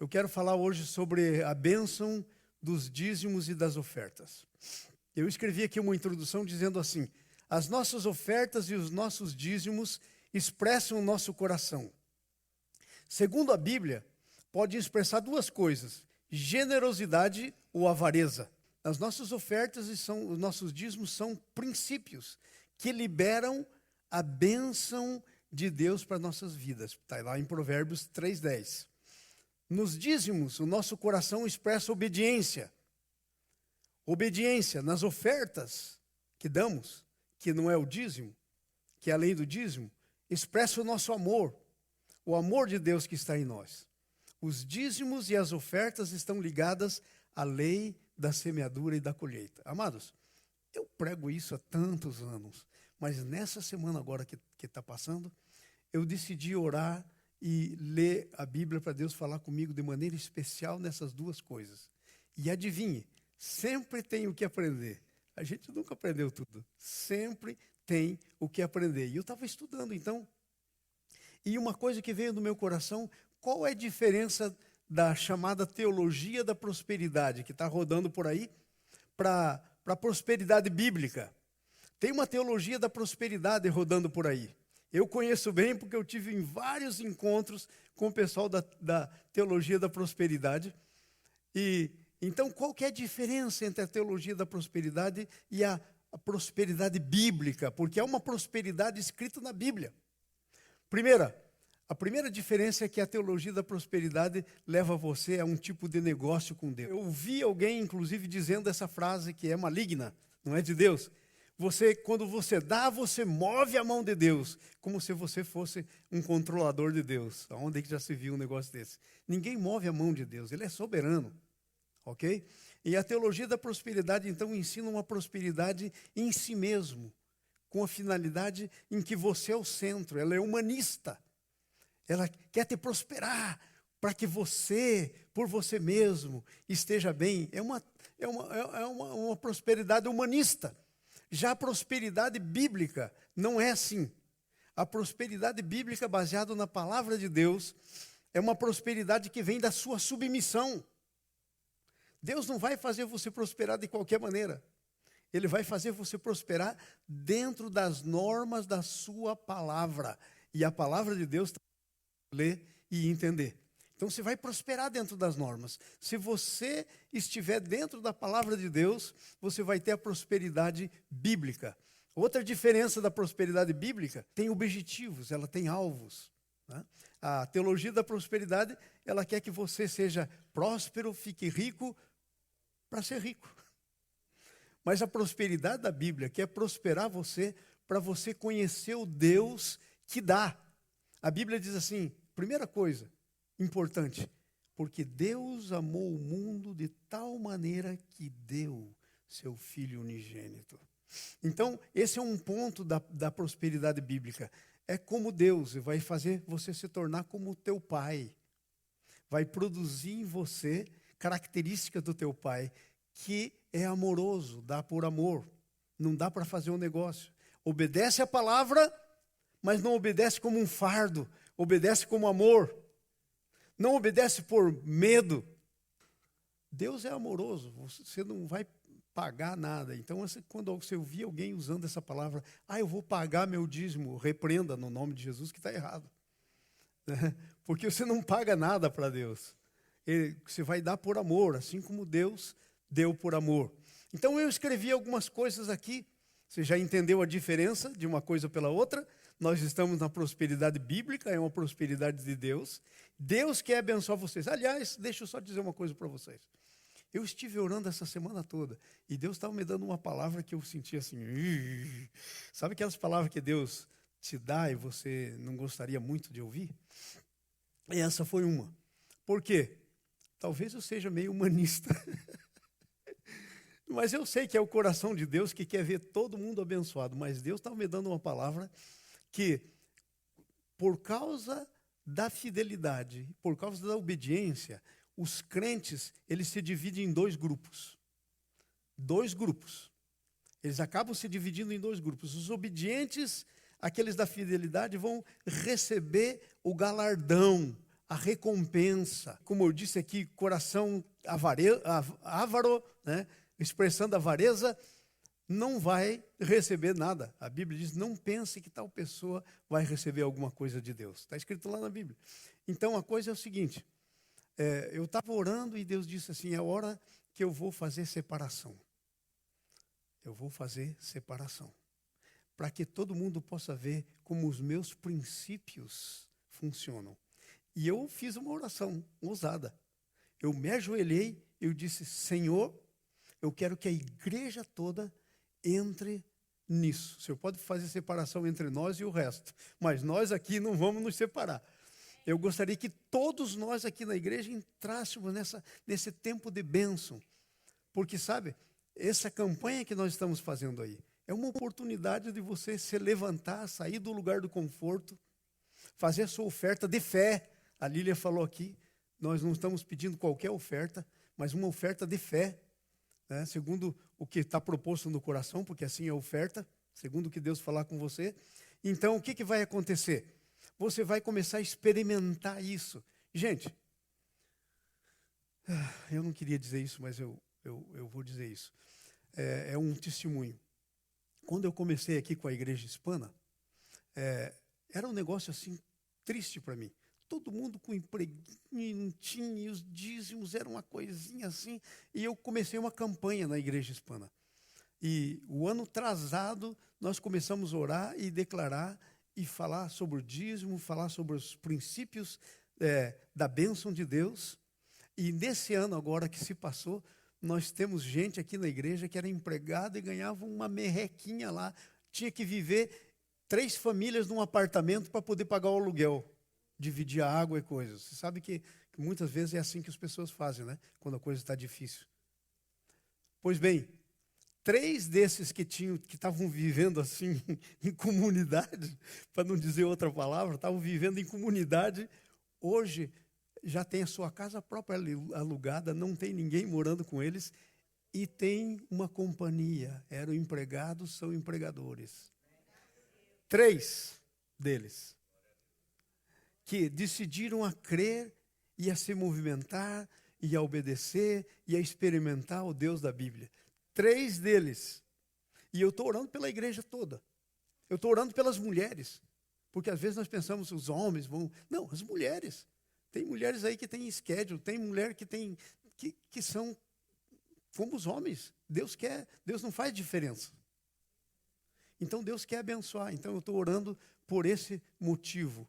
quero falar hoje sobre a bênção dos dízimos e das ofertas. Eu escrevi aqui uma introdução dizendo assim: as nossas ofertas e os nossos dízimos expressam o nosso coração. Segundo a Bíblia, pode expressar duas coisas: generosidade ou avareza. As nossas ofertas e os nossos dízimos são princípios que liberam a bênção de Deus para nossas vidas. Está lá em Provérbios 3:10. Nos dízimos, o nosso coração expressa obediência. Obediência nas ofertas que damos, que não é o dízimo, que é além do dízimo, expressa o nosso amor, o amor de Deus que está em nós. Os dízimos e as ofertas estão ligadas à lei da semeadura e da colheita. Amados, eu prego isso há tantos anos, mas nessa semana agora que está passando, eu decidi orar e ler a Bíblia para Deus falar comigo de maneira especial nessas duas coisas. E adivinhe, sempre tem o que aprender. A gente nunca aprendeu tudo. Sempre tem o que aprender. E eu estava estudando então. E uma coisa que veio do meu coração: qual é a diferença da chamada teologia da prosperidade, que está rodando por aí, para a prosperidade bíblica? Tem uma teologia da prosperidade rodando por aí. Eu conheço bem porque eu tive em vários encontros com o pessoal da teologia da prosperidade. E então, qual que é a diferença entre a teologia da prosperidade e a prosperidade bíblica? Porque é uma prosperidade escrita na Bíblia. A primeira diferença é que a teologia da prosperidade leva você a um tipo de negócio com Deus. Eu vi alguém, inclusive, dizendo essa frase que é maligna, não é de Deus. Quando você dá, você move a mão de Deus, como se você fosse um controlador de Deus. Onde é que já se viu um negócio desse? Ninguém move a mão de Deus, Ele é soberano. Ok? E a teologia da prosperidade, então, ensina uma prosperidade em si mesmo, com a finalidade em que você é o centro. Ela é humanista. Ela quer te prosperar para que você, por você mesmo, esteja bem. É uma prosperidade humanista. Já a prosperidade bíblica não é assim. A prosperidade bíblica, baseada na palavra de Deus, é uma prosperidade que vem da sua submissão. Deus não vai fazer você prosperar de qualquer maneira. Ele vai fazer você prosperar dentro das normas da sua palavra. E a palavra de Deus está para ler e entender. Então você vai prosperar dentro das normas. Se você estiver dentro da palavra de Deus, você vai ter a prosperidade bíblica. Outra diferença da prosperidade bíblica: tem objetivos, ela tem alvos, né? A teologia da prosperidade, ela quer que você seja próspero, fique rico para ser rico. Mas a prosperidade da Bíblia quer prosperar você para você conhecer o Deus que dá. A Bíblia diz assim, primeira coisa importante: porque Deus amou o mundo de tal maneira que deu seu Filho unigênito. Então, esse é um ponto da prosperidade bíblica. É como Deus vai fazer você se tornar como o teu pai. Vai produzir em você características do teu pai, que é amoroso, dá por amor. Não dá para fazer um negócio. Obedece a palavra, mas não obedece como um fardo. Obedece como amor. Não obedece por medo. Deus é amoroso, você não vai pagar nada. Então, quando você ouvir alguém usando essa palavra: eu vou pagar meu dízimo, repreenda no nome de Jesus, que está errado. Porque você não paga nada para Deus. Você vai dar por amor, assim como Deus deu por amor. Então, eu escrevi algumas coisas aqui. Você já entendeu a diferença de uma coisa pela outra? Nós estamos na prosperidade bíblica, é uma prosperidade de Deus. Deus quer abençoar vocês. Aliás, deixa eu só dizer uma coisa para vocês. Eu estive orando essa semana toda e Deus estava me dando uma palavra que eu senti assim. Sabe aquelas palavras que Deus te dá e você não gostaria muito de ouvir? E essa foi uma. Por quê? Talvez eu seja meio humanista. Mas eu sei que é o coração de Deus que quer ver todo mundo abençoado. Mas Deus estava me dando uma palavra que, por causa da fidelidade, por causa da obediência, os crentes, eles se dividem em dois grupos. Dois grupos. Eles acabam se dividindo em dois grupos. Os obedientes, aqueles da fidelidade, vão receber o galardão, a recompensa. Como eu disse aqui, coração avaro, né, expressando avareza, não vai receber nada. A Bíblia diz, não pense que tal pessoa vai receber alguma coisa de Deus. Está escrito lá na Bíblia. Então, a coisa é o seguinte, eu estava orando e Deus disse assim, é hora que eu vou fazer separação. Eu vou fazer separação. Para que todo mundo possa ver como os meus princípios funcionam. E eu fiz uma oração ousada. Eu me ajoelhei, eu disse, Senhor, eu quero que a igreja toda entre nisso. O Senhor pode fazer separação entre nós e o resto, mas nós aqui não vamos nos separar. Eu gostaria que todos nós aqui na igreja entrássemos nesse tempo de bênção. Porque, sabe, essa campanha que nós estamos fazendo aí, é uma oportunidade de você se levantar, sair do lugar do conforto, fazer a sua oferta de fé. A Lília falou aqui, nós não estamos pedindo qualquer oferta, mas uma oferta de fé, né, segundo o que está proposto no coração, porque assim é a oferta, segundo o que Deus falar com você. Então, o que vai acontecer? Você vai começar a experimentar isso. Gente, eu não queria dizer isso, mas eu vou dizer isso. É um testemunho. Quando eu comecei aqui com a igreja hispana, era um negócio assim, triste para mim. Todo mundo com empreguinho, não tinha, e os dízimos eram uma coisinha assim. E eu comecei uma campanha na igreja hispana. E o ano atrasado, nós começamos a orar e declarar e falar sobre o dízimo, falar sobre os princípios da bênção de Deus. E nesse ano agora que se passou, nós temos gente aqui na igreja que era empregada e ganhava uma merrequinha lá. Tinha que viver 3 famílias num apartamento para poder pagar o aluguel. Dividir a água e coisas. Você sabe que muitas vezes é assim que as pessoas fazem, né? Quando a coisa está difícil. Pois bem, 3 desses que estavam vivendo assim em comunidade, para não dizer outra palavra, estavam vivendo em comunidade, hoje já tem a sua casa própria alugada, não tem ninguém morando com eles e tem uma companhia. Eram empregados, são empregadores. 3 deles. Que decidiram a crer e a se movimentar e a obedecer e a experimentar o Deus da Bíblia. 3 deles. E eu estou orando pela igreja toda. Eu estou orando pelas mulheres. Porque às vezes nós pensamos que os homens vão... Não, as mulheres. Tem mulheres aí que têm schedule, tem mulher que tem... que são como os homens. Deus não faz diferença. Então Deus quer abençoar. Então eu estou orando por esse motivo.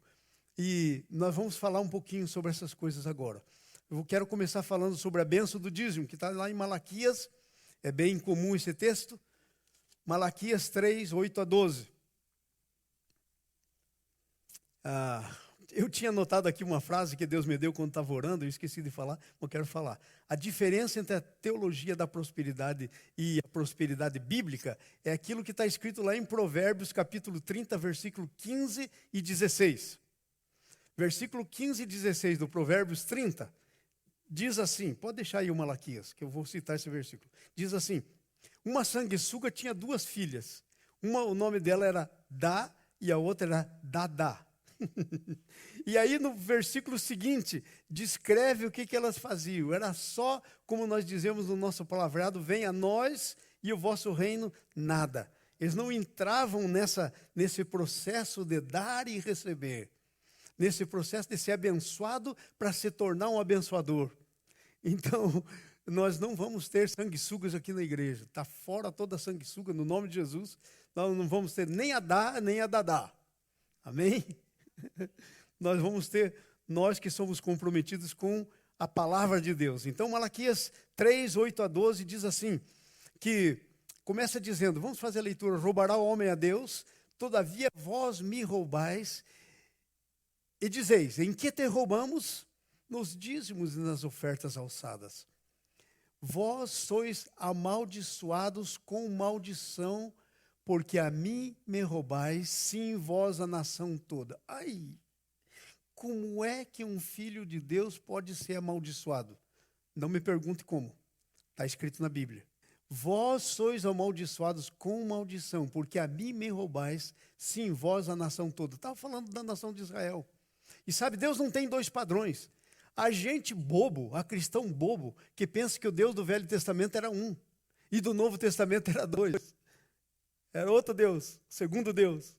E nós vamos falar um pouquinho sobre essas coisas agora. Eu quero começar falando sobre a bênção do dízimo, que está lá em Malaquias. É bem comum esse texto. Malaquias 3, 8 a 12. Eu tinha anotado aqui uma frase que Deus me deu quando estava orando, eu esqueci de falar, mas eu quero falar. A diferença entre a teologia da prosperidade e a prosperidade bíblica é aquilo que está escrito lá em Provérbios, capítulo 30, versículo 15 e 16. Versículo 15 e 16 do Provérbios 30, diz assim, pode deixar aí o Malaquias, que eu vou citar esse versículo. Diz assim, uma sanguessuga tinha 2 filhas. O nome dela era Dá e a outra era Dadá. E aí no versículo seguinte, descreve o que elas faziam. Era só, como nós dizemos no nosso palavreado, venha a nós e o vosso reino, nada. Eles não entravam nesse processo de dar e receber. Nesse processo de ser abençoado para se tornar um abençoador. Então, nós não vamos ter sanguessugas aqui na igreja. Está fora toda a sanguessuga, no nome de Jesus. Nós não vamos ter nem a Dá, nem a Dadá. Amém? Nós vamos ter, nós que somos comprometidos com a palavra de Deus. Então, Malaquias 3, 8 a 12 diz assim, que começa dizendo, vamos fazer a leitura, roubará o homem a Deus, todavia vós me roubais, e dizeis, em que te roubamos? Nos dízimos e nas ofertas alçadas. Vós sois amaldiçoados com maldição, porque a mim me roubais, sim, vós a nação toda. Ai, como é que um filho de Deus pode ser amaldiçoado? Não me pergunte como. Está escrito na Bíblia. Vós sois amaldiçoados com maldição, porque a mim me roubais, sim, vós a nação toda. Estava falando da nação de Israel. E sabe, Deus não tem dois padrões. A gente bobo, a cristão bobo, que pensa que o Deus do Velho Testamento era um, e do Novo Testamento era dois. Era outro Deus, segundo Deus.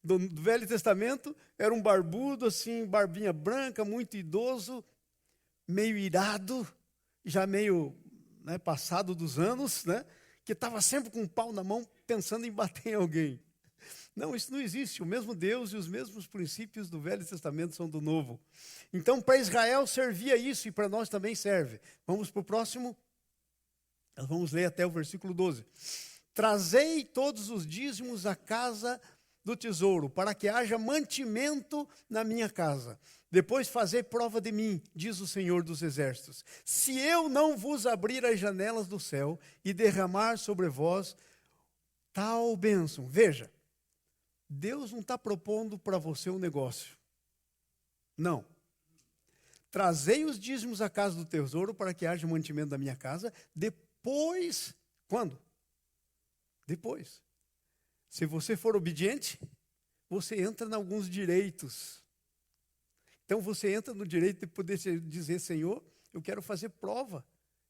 Do Velho Testamento era um barbudo, assim, barbinha branca, muito idoso, meio irado, já meio, né, passado dos anos, né, que estava sempre com um pau na mão, pensando em bater em alguém. Não, isso não existe. O mesmo Deus e os mesmos princípios do Velho Testamento são do Novo. Então, para Israel servia isso e para nós também serve. Vamos para o próximo. Nós vamos ler até o versículo 12. Trazei todos os dízimos à casa do tesouro, para que haja mantimento na minha casa. Depois fazei prova de mim, diz o Senhor dos Exércitos. Se eu não vos abrir as janelas do céu e derramar sobre vós tal bênção. Veja, Deus não está propondo para você um negócio. Não. Trazei os dízimos à casa do tesouro para que haja mantimento da minha casa. Depois, quando? Depois. Se você for obediente, você entra em alguns direitos. Então você entra no direito de poder dizer, Senhor, eu quero fazer prova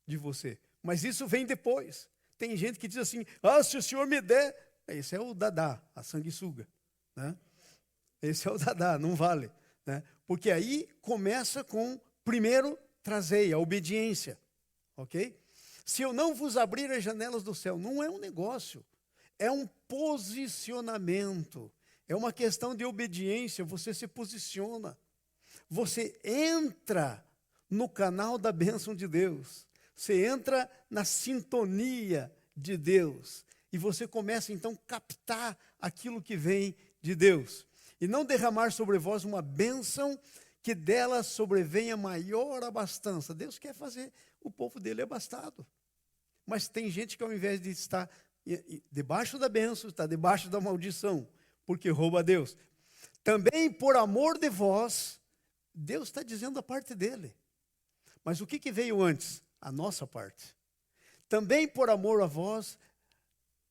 de você. Mas isso vem depois. Tem gente que diz assim, se o Senhor me der, esse é o dadá, a sanguessuga, né? Esse é o dadá, não vale, né? Porque aí começa com, primeiro, trazei a obediência, ok? Se eu não vos abrir as janelas do céu, não é um negócio, é um posicionamento, é uma questão de obediência, você se posiciona, você entra no canal da bênção de Deus, você entra na sintonia de Deus, e você começa então a captar aquilo que vem de Deus, e não derramar sobre vós uma bênção que dela sobrevenha maior abastança. Deus quer fazer o povo dele abastado, mas tem gente que ao invés de estar debaixo da bênção, está debaixo da maldição, porque rouba a Deus. Também por amor de vós, Deus está dizendo a parte dele. Mas o que veio antes? A nossa parte. Também por amor a vós,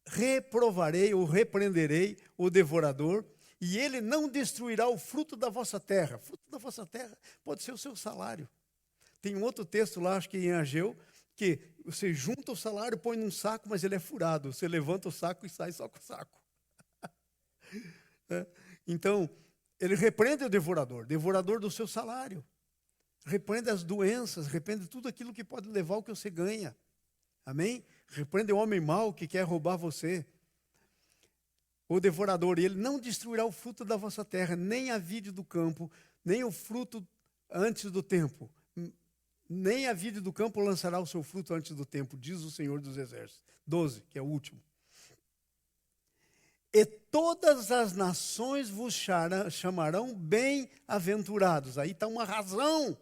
reprovarei ou repreenderei o devorador, e ele não destruirá o fruto da vossa terra. O fruto da vossa terra pode ser o seu salário. Tem um outro texto lá, acho que em Ageu, que você junta o salário, põe num saco, mas ele é furado. Você levanta o saco e sai só com o saco. Então, ele repreende o devorador do seu salário. Repreende as doenças, repreende tudo aquilo que pode levar ao que você ganha. Amém? Repreende o homem mau que quer roubar você. O devorador, ele não destruirá o fruto da vossa terra, nem a vide do campo, nem o fruto antes do tempo. Nem a vide do campo lançará o seu fruto antes do tempo, diz o Senhor dos Exércitos. 12, que é o último. E todas as nações vos chamarão bem-aventurados. Aí está uma razão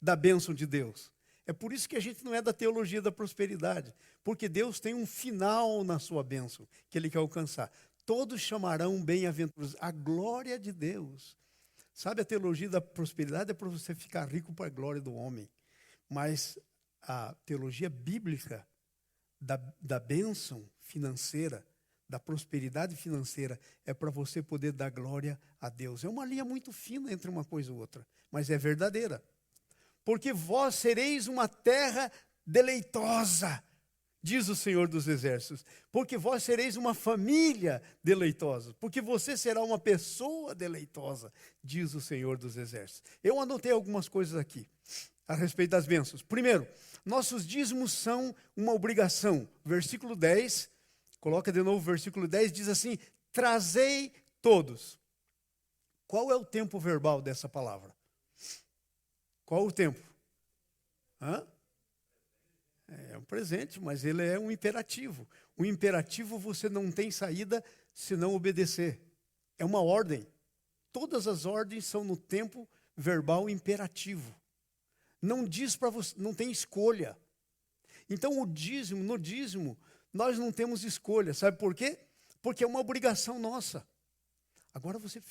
da bênção de Deus. É por isso que a gente não é da teologia da prosperidade, porque Deus tem um final na sua bênção, que Ele quer alcançar. Todos chamarão bem-aventurados. A glória de Deus. Sabe, a teologia da prosperidade é para você ficar rico para a glória do homem. Mas a teologia bíblica da bênção financeira, da prosperidade financeira, é para você poder dar glória a Deus. É uma linha muito fina entre uma coisa e outra, mas é verdadeira. Porque vós sereis uma terra deleitosa, diz o Senhor dos Exércitos. Porque vós sereis uma família deleitosa. Porque você será uma pessoa deleitosa, diz o Senhor dos Exércitos. Eu anotei algumas coisas aqui a respeito das bênçãos. Primeiro, nossos dízimos são uma obrigação. Versículo 10, coloca de novo o versículo 10, diz assim, trazei todos. Qual é o tempo verbal dessa palavra? Qual o tempo? É um presente, mas ele é um imperativo. O imperativo você não tem saída se não obedecer. É uma ordem. Todas as ordens são no tempo verbal imperativo. Não diz para você, não tem escolha. Então no dízimo, nós não temos escolha. Sabe por quê? Porque é uma obrigação nossa. Agora você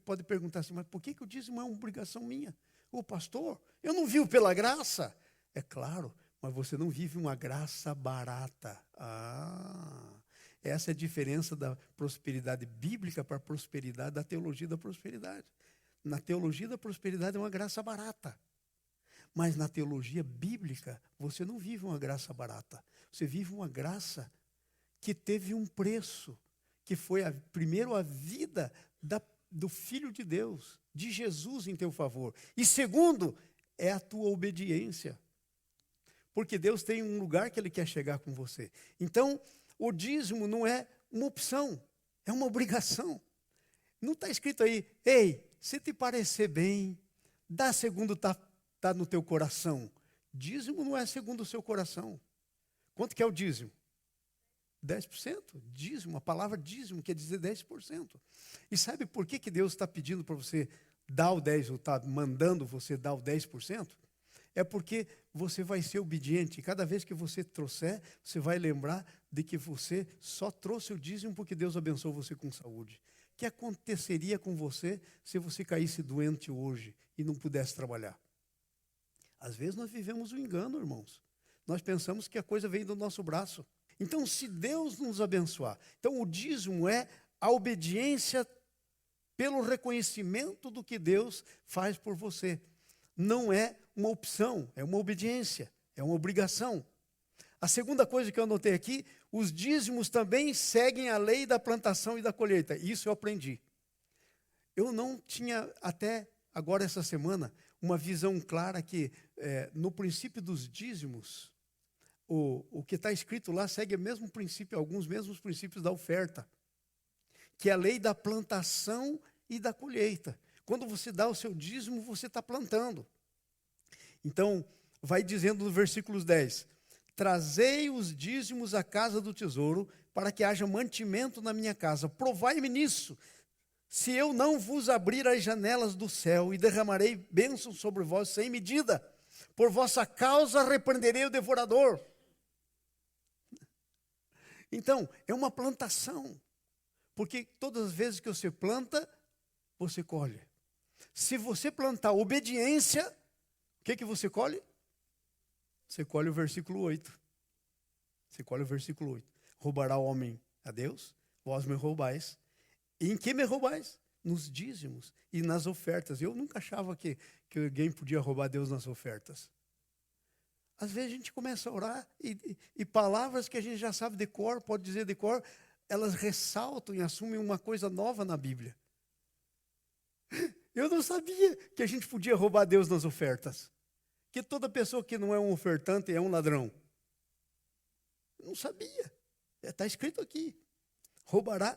pode perguntar assim, mas por que o dízimo é uma obrigação minha? Ô pastor, eu não vivo pela graça. É claro, mas você não vive uma graça barata. Essa é a diferença da prosperidade bíblica para a prosperidade da teologia da prosperidade. Na teologia da prosperidade é uma graça barata. Mas na teologia bíblica, você não vive uma graça barata. Você vive uma graça que teve um preço, que foi primeiro a vida do Filho de Deus, de Jesus em teu favor. E segundo, é a tua obediência. Porque Deus tem um lugar que Ele quer chegar com você. Então, o dízimo não é uma opção, é uma obrigação. Não está escrito aí, ei, se te parecer bem, dá segundo está no teu coração. Dízimo não é segundo o seu coração. Quanto que é o dízimo? 10%. Dízimo, a palavra dízimo quer dizer 10%. E sabe por que Deus está pedindo para você dar o 10%, ou está mandando você dar o 10%? É porque você vai ser obediente. E cada vez que você trouxer, você vai lembrar de que você só trouxe o dízimo porque Deus abençoou você com saúde. O que aconteceria com você se você caísse doente hoje e não pudesse trabalhar? Às vezes nós vivemos um engano, irmãos. Nós pensamos que a coisa vem do nosso braço. Então, se Deus nos abençoar, então o dízimo é a obediência pelo reconhecimento do que Deus faz por você. Não é uma opção, é uma obediência, é uma obrigação. A segunda coisa que eu anotei aqui, os dízimos também seguem a lei da plantação e da colheita. Isso eu aprendi. Eu não tinha, até agora essa semana, uma visão clara que no princípio dos dízimos, o que está escrito lá segue o mesmo princípio, alguns mesmos princípios da oferta, que é a lei da plantação e da colheita. Quando você dá o seu dízimo, você está plantando. Então, vai dizendo no versículo 10, trazei os dízimos à casa do tesouro, para que haja mantimento na minha casa. Provai-me nisso, se eu não vos abrir as janelas do céu e derramarei bênçãos sobre vós sem medida. Por vossa causa repreenderei o devorador. Então, é uma plantação. Porque todas as vezes que você planta, você colhe. Se você plantar obediência, o que você colhe? Você colhe o versículo 8. Você colhe o versículo 8. Roubará o homem a Deus, vós me roubais. E em que me roubais? Nos dízimos e nas ofertas. Eu nunca achava que alguém podia roubar Deus nas ofertas. Às vezes a gente começa a orar e palavras que a gente já sabe de cor, pode dizer de cor, elas ressaltam e assumem uma coisa nova na Bíblia. Eu não sabia que a gente podia roubar Deus nas ofertas. Que toda pessoa que não é um ofertante é um ladrão. Não sabia. Está escrito aqui. Roubará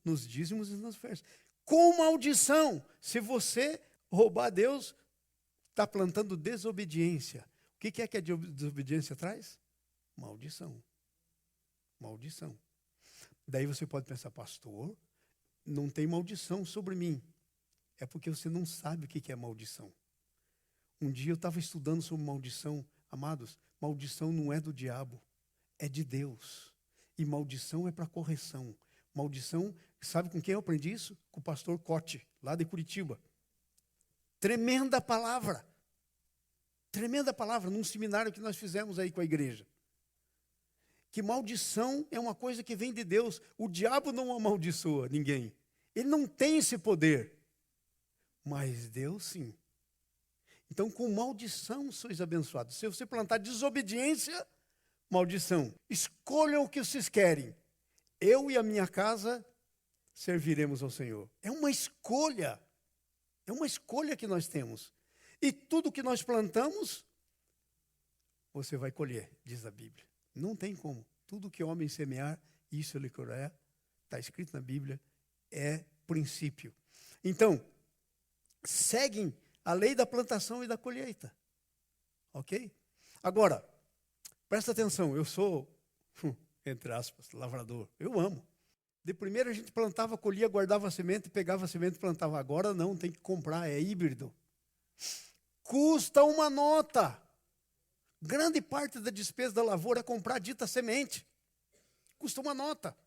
nos dízimos e nas ofertas. Com maldição. Se você roubar Deus, está plantando desobediência. O que é que a desobediência traz? Maldição. Maldição. Daí você pode pensar, pastor, não tem maldição sobre mim. É porque você não sabe o que é maldição. Um dia eu estava estudando sobre maldição. Amados, maldição não é do diabo, é de Deus. E maldição é para correção. Maldição, sabe com quem eu aprendi isso? Com o pastor Cote, lá de Curitiba. Tremenda palavra. Tremenda palavra, num seminário que nós fizemos aí com a igreja. Que maldição é uma coisa que vem de Deus. O diabo não amaldiçoa ninguém. Ele não tem esse poder. Mas Deus sim. Então, com maldição sois abençoados. Se você plantar desobediência, maldição. Escolham o que vocês querem. Eu e a minha casa serviremos ao Senhor. É uma escolha. É uma escolha que nós temos. E tudo que nós plantamos, você vai colher, diz a Bíblia. Não tem como. Tudo que o homem semear, isso ele colherá. Está escrito na Bíblia, é princípio. Então, seguem a lei da plantação e da colheita. Ok? Agora, presta atenção, eu sou, entre aspas, lavrador. Eu amo. De primeiro a gente plantava, colhia, guardava a semente, pegava a semente e plantava. Agora não, tem que comprar, é híbrido. Custa uma nota. Grande parte da despesa da lavoura é comprar a dita semente. Custa uma nota.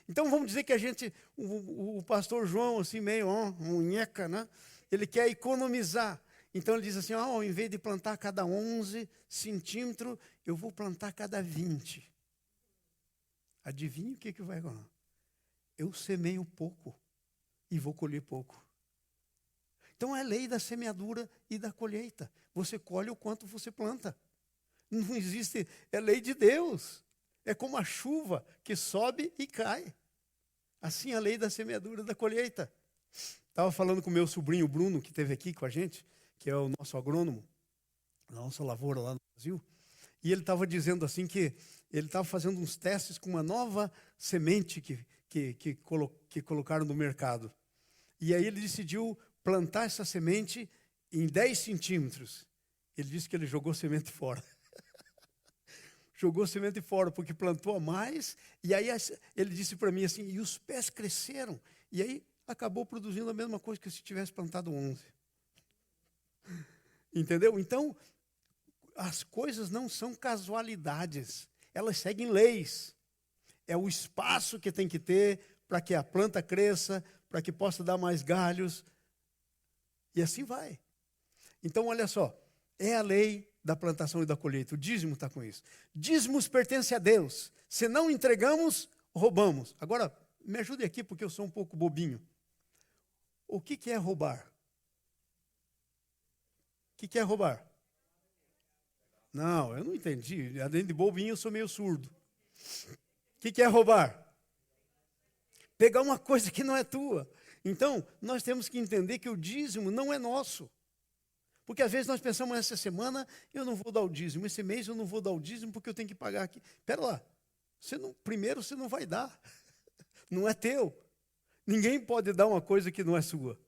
Então vamos dizer que a gente, o pastor João, assim meio munheca, né? Ele quer economizar. Então ele diz assim, ao invés de plantar cada 11 centímetros, eu vou plantar cada 20. Adivinha o que vai acontecer? Eu semeio pouco e vou colher pouco. Então é lei da semeadura e da colheita. Você colhe o quanto você planta. Não existe, é lei de Deus. É como a chuva que sobe e cai. Assim é a lei da semeadura e da colheita. Estava falando com o meu sobrinho Bruno, que esteve aqui com a gente, que é o nosso agrônomo, na nossa lavoura lá no Brasil. E ele estava dizendo assim que ele estava fazendo uns testes com uma nova semente que colocaram no mercado. E aí ele decidiu plantar essa semente em 10 centímetros. Ele disse que ele jogou semente fora. Jogou semente fora, porque plantou a mais. E aí ele disse para mim assim, e os pés cresceram. E aí acabou produzindo a mesma coisa que se tivesse plantado 11. Entendeu? Então, as coisas não são casualidades. Elas seguem leis. É o espaço que tem que ter para que a planta cresça, para que possa dar mais galhos. E assim vai. Então, olha só. É a lei da plantação e da colheita. O dízimo está com isso. Dízimos pertencem a Deus. Se não entregamos, roubamos. Agora, me ajude aqui, porque eu sou um pouco bobinho. O que é roubar? O que é roubar? Não, eu não entendi. Além de bobinho, eu sou meio surdo. O que é roubar? Pegar uma coisa que não é tua. Então, nós temos que entender que o dízimo não é nosso. Porque às vezes nós pensamos, essa semana eu não vou dar o dízimo, esse mês eu não vou dar o dízimo porque eu tenho que pagar aqui. Espera lá, primeiro você não vai dar, não é teu. Ninguém pode dar uma coisa que não é sua.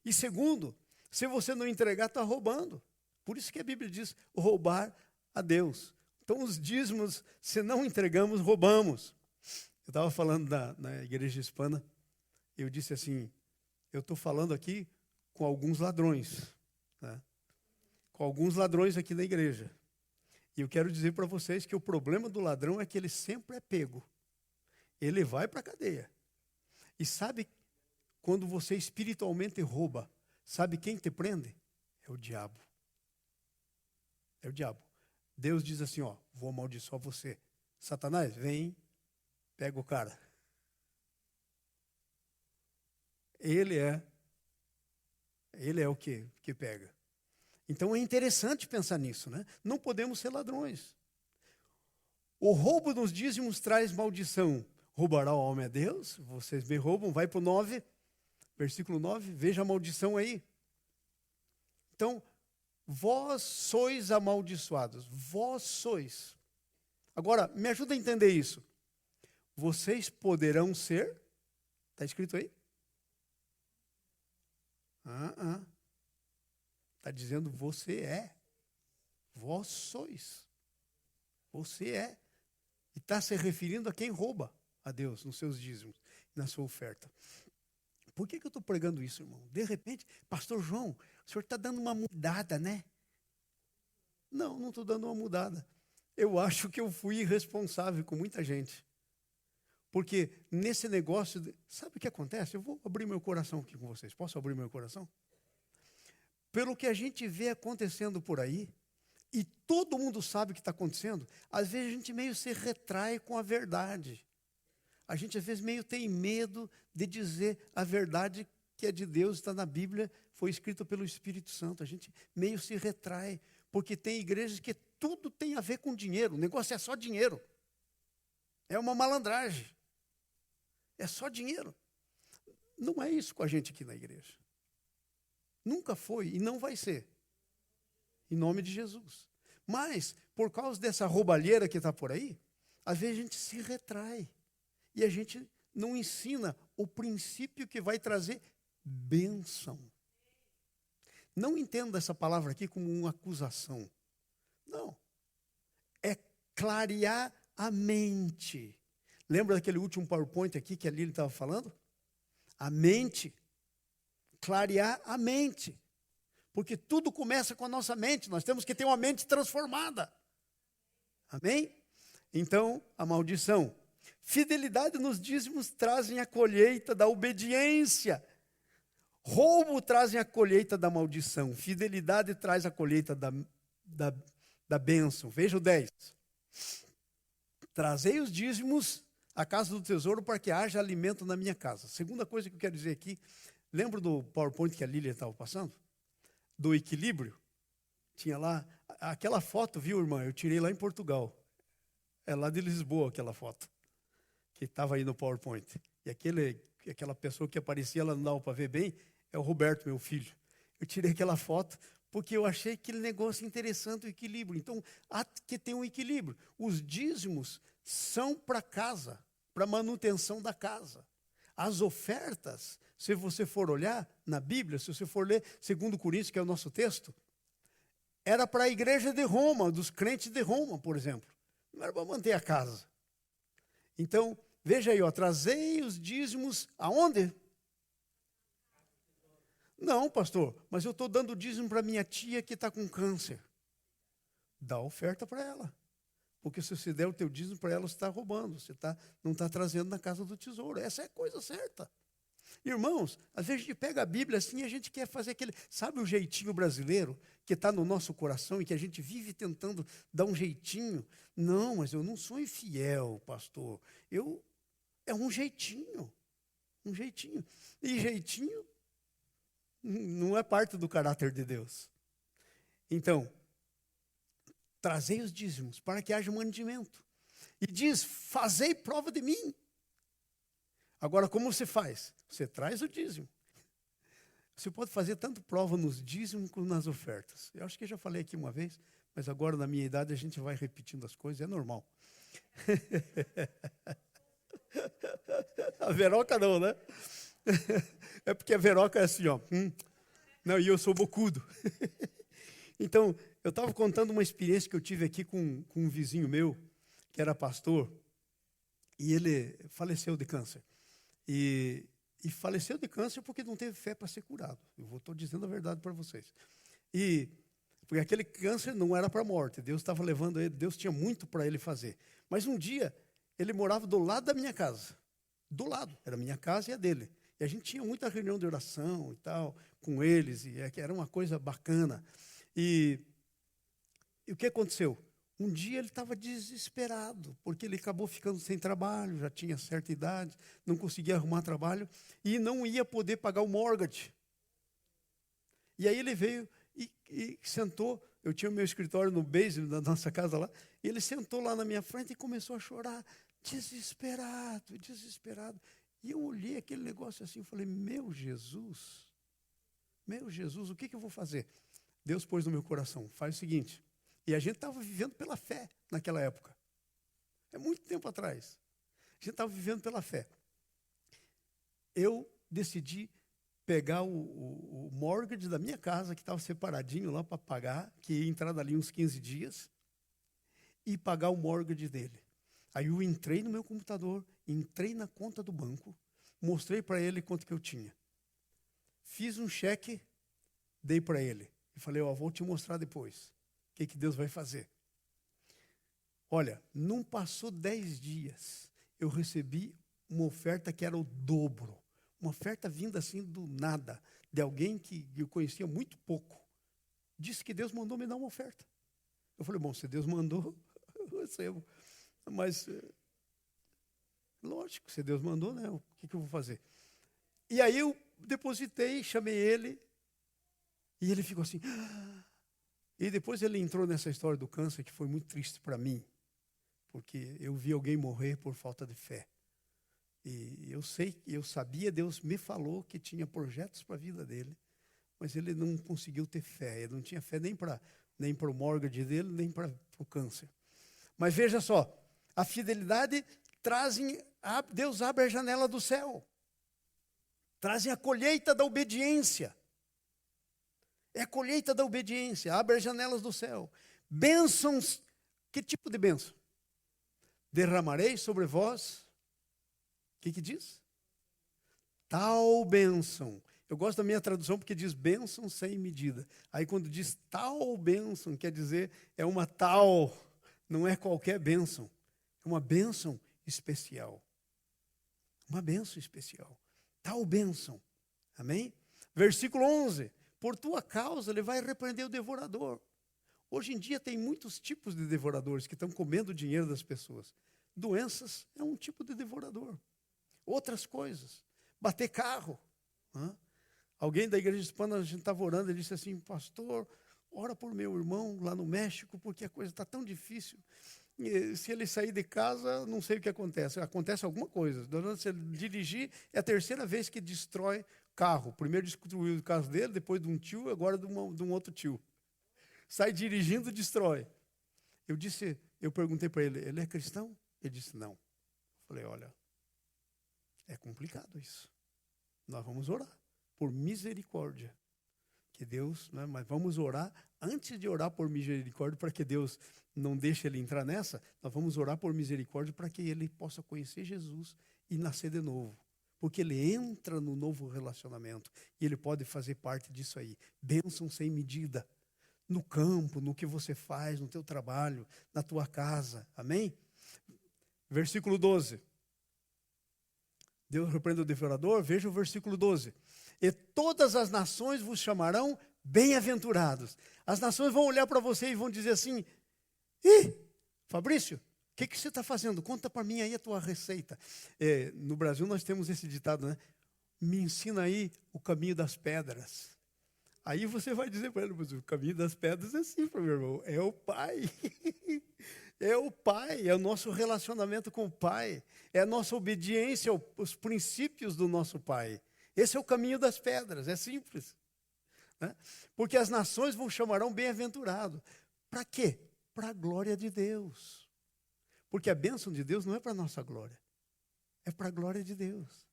E segundo, se você não entregar, está roubando. Por isso que a Bíblia diz, roubar a Deus. Então os dízimos, se não entregamos, roubamos. Eu estava falando na igreja hispana, eu disse assim, eu estou falando aqui com alguns ladrões, né? Com alguns ladrões aqui da igreja. E eu quero dizer para vocês que o problema do ladrão é que ele sempre é pego. Ele vai para a cadeia. E sabe, quando você espiritualmente rouba, sabe quem te prende? É o diabo. É o diabo. Deus diz assim, ó, vou amaldiçoar você. Satanás, vem, pega o cara. Ele é o que pega. Então é interessante pensar nisso, né? Não podemos ser ladrões. O roubo dos dízimos traz maldição. Roubará o homem a Deus? Vocês me roubam. Vai para o 9, versículo 9. Veja a maldição aí. Então, vós sois amaldiçoados. Vós sois. Agora, me ajuda a entender isso. Vocês poderão ser. Está escrito aí? Está dizendo você é. Vós sois. Você é. E está se referindo a quem rouba a Deus nos seus dízimos, na sua oferta. Por que eu estou pregando isso, irmão? De repente, pastor João, o senhor está dando uma mudada, né? Não estou dando uma mudada. Eu acho que eu fui irresponsável com muita gente. Porque nesse negócio, sabe o que acontece? Eu vou abrir meu coração aqui com vocês. Posso abrir meu coração? Pelo que a gente vê acontecendo por aí, e todo mundo sabe o que está acontecendo, às vezes a gente meio se retrai com a verdade. A gente às vezes meio tem medo de dizer a verdade que é de Deus, está na Bíblia, foi escrita pelo Espírito Santo. A gente meio se retrai, porque tem igrejas que tudo tem a ver com dinheiro. O negócio é só dinheiro. É uma malandragem. É só dinheiro. Não é isso com a gente aqui na igreja. Nunca foi e não vai ser. Em nome de Jesus. Mas, por causa dessa roubalheira que está por aí, às vezes a gente se retrai. E a gente não ensina o princípio que vai trazer bênção. Não entenda essa palavra aqui como uma acusação. Não. É clarear a mente. Lembra daquele último PowerPoint aqui que a Lili estava falando? A mente. Clarear a mente. Porque tudo começa com a nossa mente. Nós temos que ter uma mente transformada. Amém? Então, a maldição. Fidelidade nos dízimos trazem a colheita da obediência. Roubo trazem a colheita da maldição. Fidelidade traz a colheita da bênção. Veja o 10. Trazei os dízimos à casa do tesouro para que haja alimento na minha casa. Segunda coisa que eu quero dizer aqui, Lembra do PowerPoint que a Lília estava passando? Do equilíbrio? Tinha lá, aquela foto, viu, irmã? Eu tirei lá em Portugal. É lá de Lisboa aquela foto, que estava aí no PowerPoint. E aquela pessoa que aparecia, ela não dava para ver bem, é o Roberto, meu filho. Eu tirei aquela foto porque eu achei aquele negócio interessante, o equilíbrio. Então, há que ter um equilíbrio. Os dízimos são para casa, para manutenção da casa. As ofertas, se você for olhar na Bíblia, se você for ler 2 Coríntios, que é o nosso texto, era para a igreja de Roma, dos crentes de Roma, por exemplo. Não era para manter a casa. Então, veja aí, ó, trazei os dízimos aonde? Não, pastor, mas eu estou dando dízimo para minha tia que está com câncer. Dá oferta para ela. Porque se você der o teu dízimo para ela, você está roubando. Você não está trazendo na casa do tesouro. Essa é a coisa certa. Irmãos, às vezes a gente pega a Bíblia assim e a gente quer fazer aquele... Sabe o jeitinho brasileiro que está no nosso coração e que a gente vive tentando dar um jeitinho? Não, mas eu não sou infiel, pastor. É um jeitinho. Um jeitinho. E jeitinho não é parte do caráter de Deus. Então, trazei os dízimos para que haja mantimento. E diz, fazei prova de mim. Agora, como você faz? Você traz o dízimo. Você pode fazer tanto prova nos dízimos como nas ofertas. Eu acho que eu já falei aqui uma vez, mas agora na minha idade a gente vai repetindo as coisas, é normal. A Veroca não, né? É porque a Veroca é assim, ó. Não, e eu sou bocudo. Então, eu estava contando uma experiência que eu tive aqui com um vizinho meu, que era pastor, e ele faleceu de câncer. E faleceu de câncer porque não teve fé para ser curado. Eu estou dizendo a verdade para vocês. Porque aquele câncer não era para a morte. Deus estava levando ele, Deus tinha muito para ele fazer. Mas um dia, ele morava do lado da minha casa. Do lado. Era a minha casa e a dele. E a gente tinha muita reunião de oração e tal, com eles, e era uma coisa bacana. E o que aconteceu? Um dia ele estava desesperado, porque ele acabou ficando sem trabalho, já tinha certa idade, não conseguia arrumar trabalho e não ia poder pagar o mortgage. E aí ele veio e sentou, eu tinha o meu escritório no basement da nossa casa lá, e ele sentou lá na minha frente e começou a chorar, desesperado, desesperado. E eu olhei aquele negócio assim, eu falei, meu Jesus, o que eu vou fazer? Deus pôs no meu coração, faz o seguinte. E a gente estava vivendo pela fé naquela época. É muito tempo atrás. A gente estava vivendo pela fé. Eu decidi pegar o mortgage da minha casa, que estava separadinho lá para pagar, que ia entrar dali uns 15 dias, e pagar o mortgage dele. Aí eu entrei no meu computador, entrei na conta do banco, mostrei para ele quanto que eu tinha. Fiz um cheque, dei para ele. E falei, ó, vou te mostrar depois. O que Deus vai fazer? Olha, não passou 10 dias, eu recebi uma oferta que era o dobro. Uma oferta vinda assim do nada, de alguém que eu conhecia muito pouco. Disse que Deus mandou me dar uma oferta. Eu falei, bom, se Deus mandou, eu recebo. Mas, lógico, se Deus mandou, né? O que eu vou fazer? E aí eu depositei, chamei ele, e ele ficou assim... E depois ele entrou nessa história do câncer, que foi muito triste para mim, porque eu vi alguém morrer por falta de fé. E eu sabia, Deus me falou que tinha projetos para a vida dele, mas ele não conseguiu ter fé. Ele não tinha fé nem para o mortgage dele, nem para o câncer. Mas veja só, a fidelidade Deus abre a janela do céu, trazem a colheita da obediência. É a colheita da obediência, abre as janelas do céu. Bênçãos, que tipo de bênção? Derramarei sobre vós, o que diz? Tal bênção. Eu gosto da minha tradução porque diz bênção sem medida. Aí quando diz tal bênção, quer dizer, é uma tal, não é qualquer bênção. É uma bênção especial. Uma bênção especial. Tal bênção. Amém? Versículo 11. Por tua causa, ele vai repreender o devorador. Hoje em dia tem muitos tipos de devoradores que estão comendo o dinheiro das pessoas. Doenças é um tipo de devorador. Outras coisas. Bater carro. Alguém da igreja hispana, a gente estava orando, ele disse assim, pastor, ora por meu irmão lá no México, porque a coisa está tão difícil. E se ele sair de casa, não sei o que acontece. Acontece alguma coisa. Se ele dirigir, é a terceira vez que destrói carro. Primeiro destruiu o carro dele, depois de um tio, agora de um outro tio. Sai dirigindo, destrói. Eu perguntei para ele, ele é cristão? Ele disse, não. Eu falei, olha, é complicado isso. Nós vamos orar por misericórdia. Que Deus, né, mas vamos orar, antes de orar por misericórdia, para que Deus não deixe ele entrar nessa, nós vamos orar por misericórdia para que ele possa conhecer Jesus e nascer de novo. Porque ele entra no novo relacionamento e ele pode fazer parte disso aí. Bênção sem medida. No campo, no que você faz, no teu trabalho, na tua casa. Amém? Versículo 12. Deus repreende o devorador, veja o versículo 12. E todas as nações vos chamarão bem-aventurados. As nações vão olhar para você e vão dizer assim, Fabrício, o que você está fazendo? Conta para mim aí a tua receita. No Brasil nós temos esse ditado, né? Me ensina aí o caminho das pedras. Aí você vai dizer para ele, mas o caminho das pedras é simples, meu irmão. É o Pai. É o Pai, é o nosso relacionamento com o Pai. É a nossa obediência aos princípios do nosso Pai. Esse é o caminho das pedras, é simples. Né? Porque as nações vos chamarão bem-aventurado. Para quê? Para a glória de Deus. Porque a bênção de Deus não é para a nossa glória. É para a glória de Deus.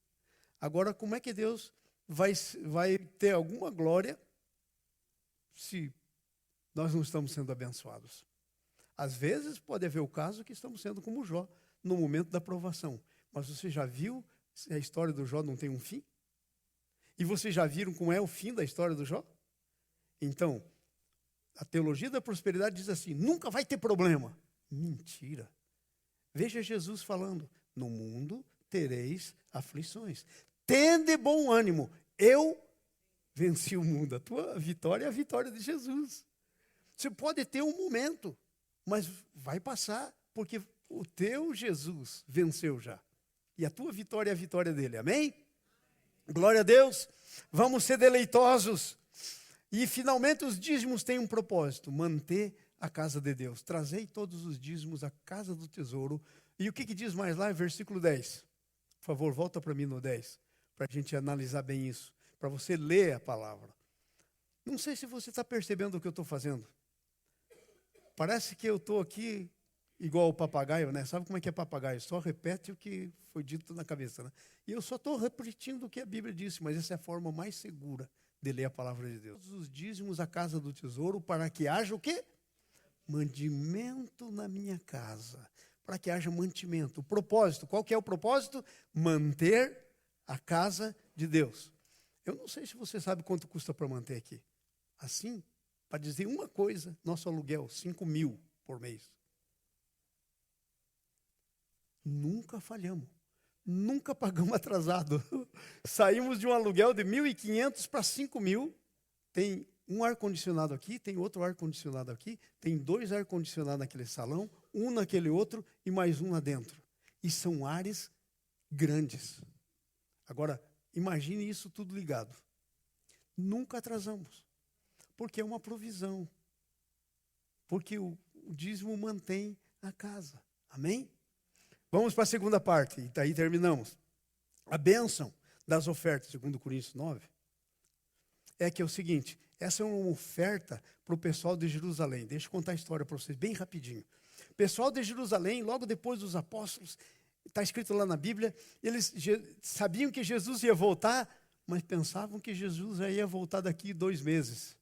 Agora, como é que Deus vai ter alguma glória se nós não estamos sendo abençoados? Às vezes pode haver o caso que estamos sendo como Jó, no momento da provação. Mas você já viu se a história do Jó não tem um fim? E vocês já viram como é o fim da história do Jó? Então, a teologia da prosperidade diz assim, nunca vai ter problema. Mentira. Veja Jesus falando, no mundo tereis aflições. Tende bom ânimo, eu venci o mundo. A tua vitória é a vitória de Jesus. Você pode ter um momento, mas vai passar, porque o teu Jesus venceu já. E a tua vitória é a vitória dele, amém? Glória a Deus. Vamos ser deleitosos. E finalmente os dízimos têm um propósito, manter a casa de Deus. Trazei todos os dízimos à casa do tesouro. E o que diz mais lá? Versículo 10. Por favor, volta para mim no 10, para a gente analisar bem isso, para você ler a palavra. Não sei se você está percebendo o que eu estou fazendo. Parece que eu estou aqui igual o papagaio, né? Sabe como é que é papagaio? Só repete o que foi dito na cabeça, né? E eu só estou repetindo o que a Bíblia disse, mas essa é a forma mais segura de ler a palavra de Deus. Os dízimos à casa do tesouro para que haja o quê? Mantimento na minha casa. Para que haja mantimento. O propósito, qual que é o propósito? Manter a casa de Deus. Eu não sei se você sabe quanto custa para manter aqui. Assim, para dizer uma coisa, nosso aluguel, 5.000 por mês. Nunca falhamos. Nunca pagamos atrasado. Saímos de um aluguel de 1.500 para 5.000. Tem um ar-condicionado aqui, tem outro ar-condicionado aqui, tem 2 ar-condicionados naquele salão, um naquele outro e mais um lá dentro. E são ares grandes. Agora, imagine isso tudo ligado. Nunca atrasamos. Porque é uma provisão. Porque o dízimo mantém a casa. Amém? Vamos para a segunda parte, e daí terminamos. A bênção das ofertas, segundo Coríntios 9, é que é o seguinte, essa é uma oferta para o pessoal de Jerusalém. Deixa eu contar a história para vocês bem rapidinho. O pessoal de Jerusalém, logo depois dos apóstolos, está escrito lá na Bíblia, eles sabiam que Jesus ia voltar, mas pensavam que Jesus já ia voltar daqui 2 meses.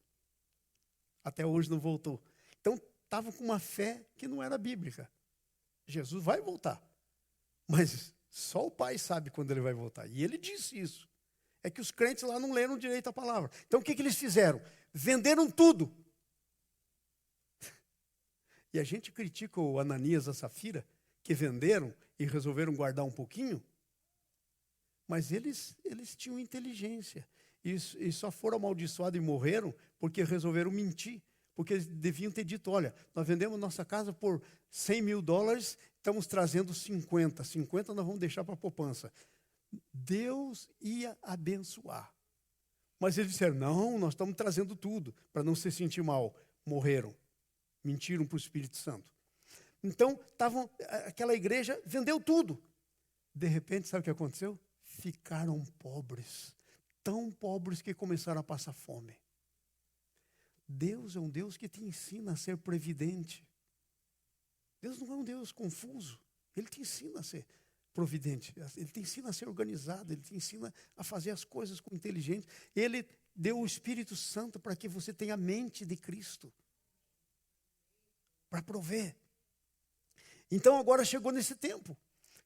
Até hoje não voltou. Então, estavam com uma fé que não era bíblica. Jesus vai voltar. Mas só o Pai sabe quando ele vai voltar. E ele disse isso. É que os crentes lá não leram direito a palavra. Então o que eles fizeram? Venderam tudo. E a gente critica o Ananias e a Safira, que venderam e resolveram guardar um pouquinho. Mas eles tinham inteligência. E só foram amaldiçoados e morreram porque resolveram mentir. Porque eles deviam ter dito, olha, nós vendemos nossa casa por $100.000, estamos trazendo 50. 50 nós vamos deixar para a poupança. Deus ia abençoar. Mas eles disseram, não, nós estamos trazendo tudo, para não se sentir mal. Morreram. Mentiram para o Espírito Santo. Então, aquela igreja vendeu tudo. De repente, sabe o que aconteceu? Ficaram pobres. Tão pobres que começaram a passar fome. Deus é um Deus que te ensina a ser previdente. Deus não é um Deus confuso. Ele te ensina a ser providente. Ele te ensina a ser organizado. Ele te ensina a fazer as coisas com inteligência. Ele deu o Espírito Santo para que você tenha a mente de Cristo. Para prover. Então agora chegou nesse tempo.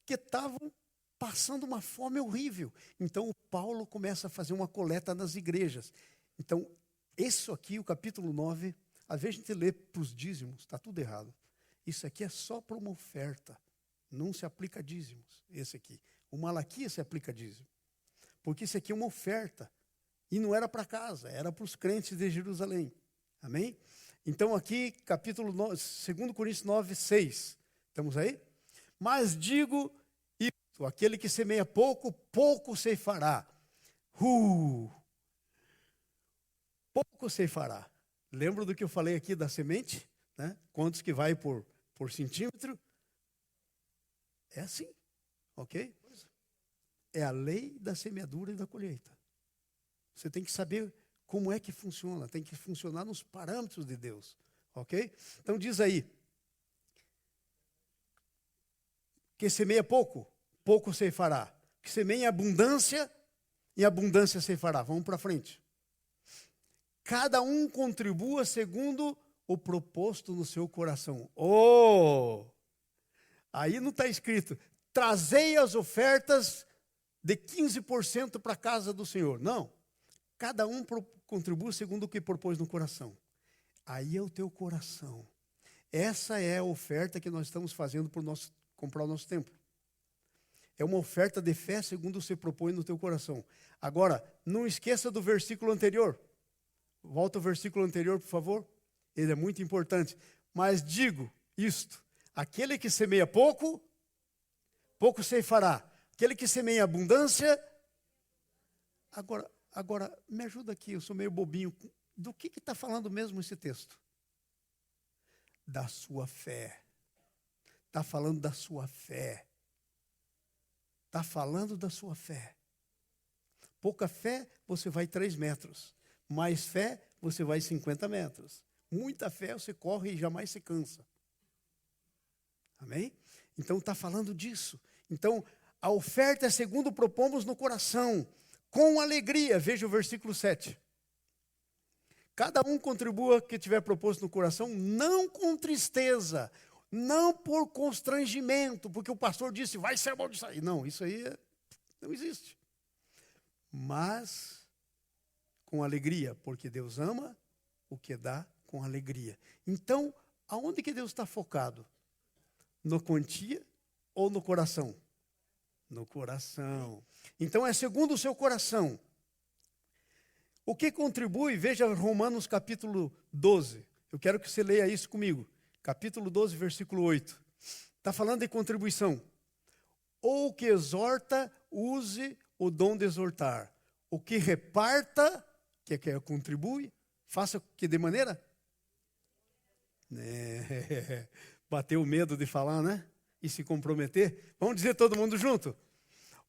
Que estavam passando uma fome horrível. Então o Paulo começa a fazer uma coleta nas igrejas. Então, isso aqui, o capítulo 9, às vezes a gente lê para os dízimos, está tudo errado. Isso aqui é só para uma oferta. Não se aplica a dízimos, esse aqui. O Malaquias se aplica a dízimo. Porque isso aqui é uma oferta. E não era para casa, era para os crentes de Jerusalém. Amém? Então aqui, capítulo 9, 2 Coríntios 9, 6. Estamos aí? Mas digo isto, aquele que semeia pouco, pouco ceifará. Pouco ceifará. Lembra do que eu falei aqui da semente? Né? Quantos que vai por centímetro? É assim, ok? É a lei da semeadura e da colheita. Você tem que saber como é que funciona. Tem que funcionar nos parâmetros de Deus, ok? Então diz aí. Que semeia pouco, pouco ceifará. Que semeia em abundância ceifará. Vamos para frente. Cada um contribua segundo o proposto no seu coração. Aí não está escrito, trazei as ofertas de 15% para a casa do Senhor. Não. Cada um contribua segundo o que propôs no coração. Aí é o teu coração. Essa é a oferta que nós estamos fazendo para comprar o nosso templo. É uma oferta de fé segundo você propõe no teu coração. Agora, não esqueça do versículo anterior. Volta ao versículo anterior, por favor. Ele é muito importante. Mas digo isto, aquele que semeia pouco, pouco ceifará. Aquele que semeia em abundância. Agora, me ajuda aqui, eu sou meio bobinho. Do que está falando mesmo esse texto? Da sua fé. Está falando da sua fé. Está falando da sua fé. Pouca fé, você vai 3 metros. Mais fé, você vai 50 metros. Muita fé, você corre e jamais se cansa. Amém? Então está falando disso. Então, a oferta é segundo propomos no coração, com alegria. Veja o versículo 7. Cada um contribua que tiver proposto no coração, não com tristeza, não por constrangimento, porque o pastor disse, vai ser amaldiçoado. Não, isso aí não existe. Mas com alegria, porque Deus ama o que dá com alegria. Então, aonde que Deus está focado? Na quantia ou no coração? No coração. Então, é segundo o seu coração. O que contribui? Veja Romanos capítulo 12. Eu quero que você leia isso comigo. Capítulo 12, versículo 8. Está falando de contribuição. Ou que exorta, use o dom de exortar. O que reparta, que contribui, faça que de maneira? Bateu o medo de falar, né? E se comprometer. Vamos dizer todo mundo junto?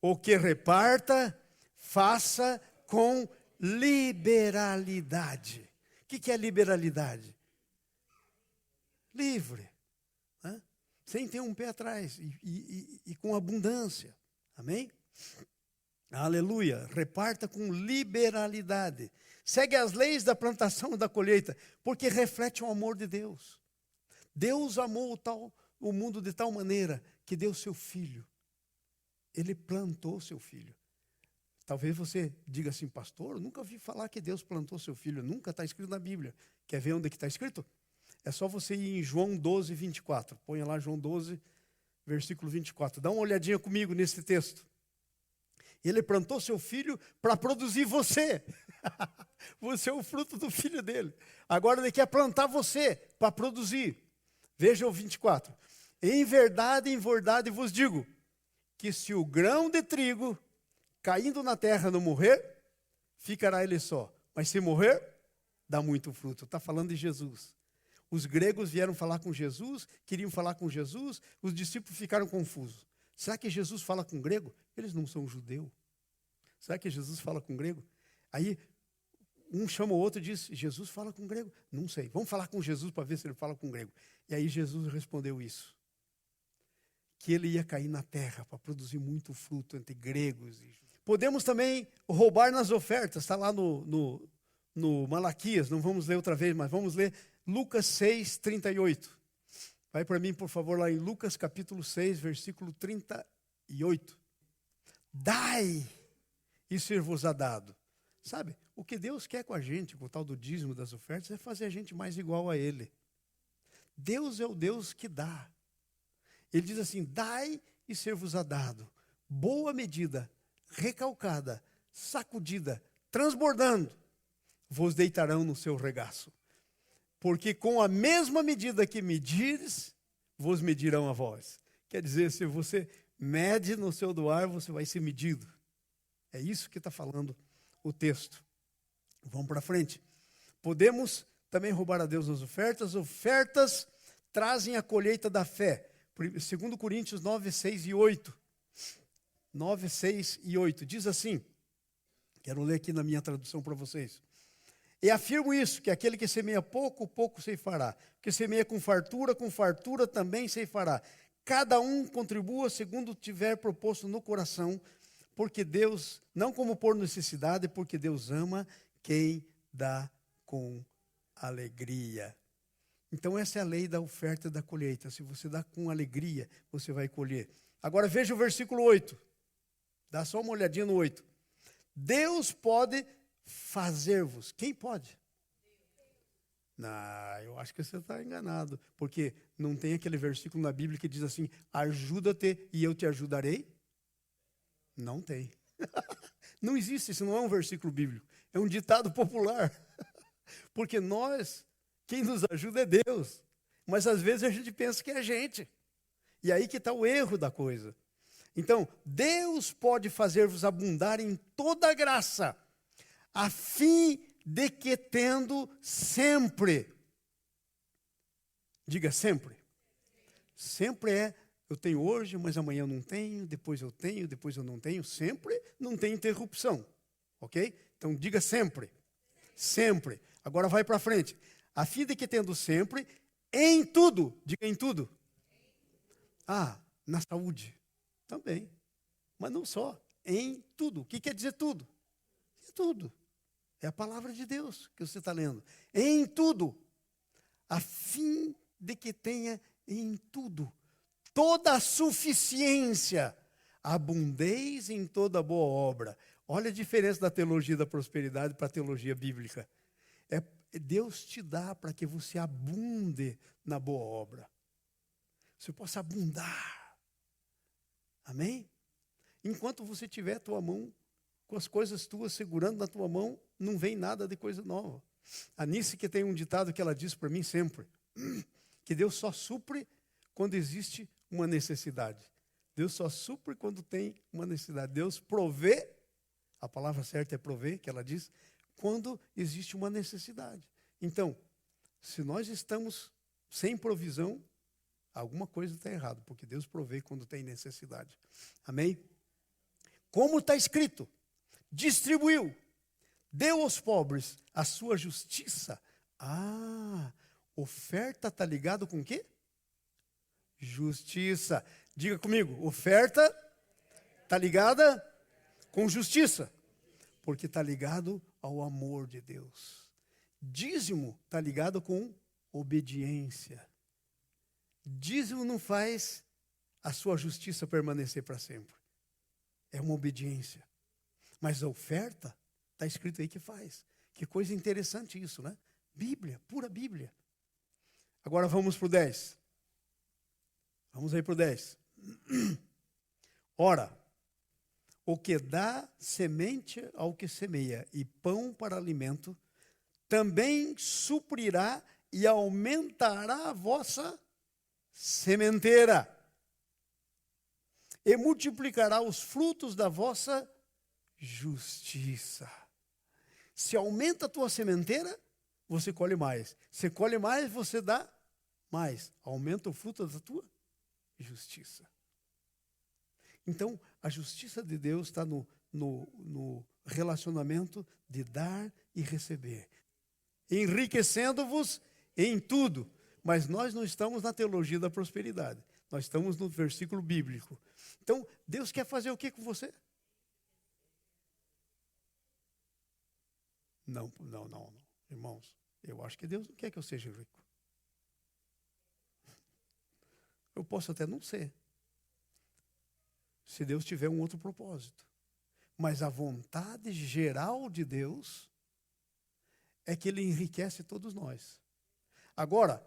O que reparta, faça com liberalidade. O que é liberalidade? Livre. Né? Sem ter um pé atrás. E com abundância. Amém? Aleluia. Reparta com liberalidade. Segue as leis da plantação e da colheita, porque reflete o amor de Deus. Deus amou o mundo de tal maneira que deu seu filho. Ele plantou seu filho. Talvez você diga assim, pastor, eu nunca ouvi falar que Deus plantou seu filho. Nunca está escrito na Bíblia. Quer ver onde que está escrito? É só você ir em João 12, 24. Põe lá João 12, versículo 24. Dá uma olhadinha comigo nesse texto. Ele plantou seu filho para produzir você. Você é o fruto do filho dele. Agora ele quer plantar você para produzir. Veja o 24. Em verdade vos digo, que se o grão de trigo caindo na terra não morrer, ficará ele só. Mas se morrer, dá muito fruto. Está falando de Jesus. Os gregos vieram falar com Jesus, queriam falar com Jesus, os discípulos ficaram confusos. Será que Jesus fala com grego? Eles não são judeus. Será que Jesus fala com grego? Aí um chama o outro e diz, Jesus fala com grego? Não sei, vamos falar com Jesus para ver se ele fala com grego. E aí Jesus respondeu isso. Que ele ia cair na terra para produzir muito fruto entre gregos e judeus. Podemos também roubar nas ofertas, está lá no Malaquias, não vamos ler outra vez, mas vamos ler Lucas 6, 38. Vai para mim, por favor, lá em Lucas capítulo 6, versículo 38. Dai e ser-vos-á dado. Sabe, o que Deus quer com a gente, com o tal do dízimo das ofertas, é fazer a gente mais igual a Ele. Deus é o Deus que dá. Ele diz assim, dai e ser-vos-á dado. Boa medida, recalcada, sacudida, transbordando, vos deitarão no seu regaço. Porque com a mesma medida que medires, vos medirão a vós. Quer dizer, se você mede no seu doar, você vai ser medido. É isso que está falando o texto. Vamos para frente. Podemos também roubar a Deus nas ofertas. Ofertas trazem a colheita da fé. 2 Coríntios 9, 6 e 8. 9, 6 e 8. Diz assim, quero ler aqui na minha tradução para vocês. E afirmo isso, que aquele que semeia pouco, pouco ceifará. Que semeia com fartura também ceifará. Cada um contribua segundo tiver proposto no coração, porque Deus, não como por necessidade, porque Deus ama quem dá com alegria. Então essa é a lei da oferta e da colheita. Se você dá com alegria, você vai colher. Agora veja o versículo 8. Dá só uma olhadinha no 8. Deus pode fazer-vos. Quem pode? Não, eu acho que você está enganado. Porque não tem aquele versículo na Bíblia que diz assim, ajuda-te e eu te ajudarei? Não tem. Não existe, isso não é um versículo bíblico. É um ditado popular. Porque nós, quem nos ajuda é Deus. Mas às vezes a gente pensa que é a gente. E aí que está o erro da coisa. Então, Deus pode fazer-vos abundar em toda graça, a fim de que tendo sempre, diga sempre, sempre é, eu tenho hoje, mas amanhã eu não tenho, depois eu tenho, depois eu não tenho, sempre não tem interrupção, ok? Então diga sempre, sempre. Agora vai para frente, a fim de que tendo sempre, em tudo, diga em tudo. Ah, na saúde, também, mas não só, em tudo. O que quer dizer tudo? Em tudo. É a palavra de Deus que você está lendo. Em tudo, a fim de que tenha em tudo toda a suficiência, abundeis em toda boa obra. Olha a diferença da teologia da prosperidade para a teologia bíblica. Deus te dá para que você abunde na boa obra. Você possa abundar. Amém? Enquanto você tiver a tua mão com as coisas tuas segurando na tua mão, não vem nada de coisa nova. A Nice que tem um ditado que ela diz para mim sempre, que Deus só supre quando existe uma necessidade. Deus só supre quando tem uma necessidade. Deus provê, a palavra certa é prover, que ela diz, quando existe uma necessidade. Então, se nós estamos sem provisão, alguma coisa está errada, porque Deus provê quando tem necessidade. Amém? Como está escrito, distribuiu, deu aos pobres a sua justiça. Ah, oferta está ligado com o quê? Justiça. Diga comigo, oferta está ligada com justiça, porque está ligado ao amor de Deus. Dízimo está ligado com obediência. Dízimo não faz a sua justiça permanecer para sempre. É uma obediência. Mas a oferta, está escrito aí que faz. Que coisa interessante isso, né? Bíblia, pura Bíblia. Agora vamos para o 10. Vamos aí para o 10. Ora, o que dá semente ao que semeia e pão para alimento, também suprirá e aumentará a vossa sementeira, e multiplicará os frutos da vossa justiça. Se aumenta a tua sementeira, você colhe mais. Se colhe mais, você dá mais. Aumenta o fruto da tua justiça. Então, a justiça de Deus está no relacionamento de dar e receber. Enriquecendo-vos em tudo. Mas nós não estamos na teologia da prosperidade. Nós estamos no versículo bíblico. Então, Deus quer fazer o que com você? Não. Irmãos, eu acho que Deus não quer que eu seja rico. Eu posso até não ser. Se Deus tiver um outro propósito. Mas a vontade geral de Deus é que Ele enriquece todos nós. Agora,